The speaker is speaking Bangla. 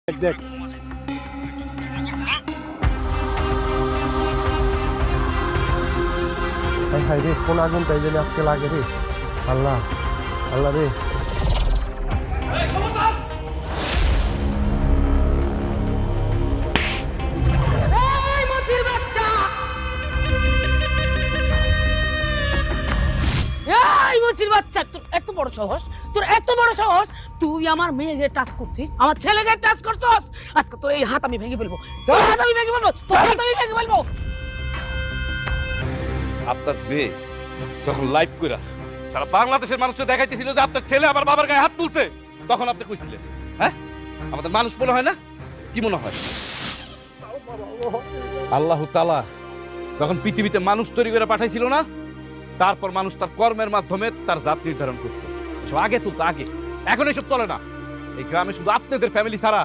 দেখ হাই রে, কোন আগুনটাই যেন আজকে লাগে রে। আল্লাহ আল্লাহ রে। এত বড় সাহস, তোর এত বড় সাহস, তুই আমার মেয়েকে টাচ করছিস, আমার ছেলেকে টাচ করছিস। আজকে তোর এই হাত আমি ভেঙে ফেলবো, তোর হাত আমি ভেঙে ফেলবো, তোর হাত আমি ভেঙে ফেলবো। আপনার মেয়ে যখন লাইভ কইরা সারা বাংলাদেশের মানুষকে দেখাইতেছিল যে আপনার ছেলে আমার বাবার গায়ে হাত তুলছে, তখন আপনি কইছিলেন হ্যাঁ আমাদের মানুষ মনে হয় না? কি মনে হয়? আল্লাহ তাআলা যখন পৃথিবীতে মানুষ তৈরি করে পাঠাইছিল না, তারপর মানুষ তার কর্মের মাধ্যমে তার জাত নির্ধারণ করতো। এসব আগে চলতো, আগে। এখন এসব চলে না। এই গ্রামে শুধু আপনাদের ফ্যামিলি ছাড়া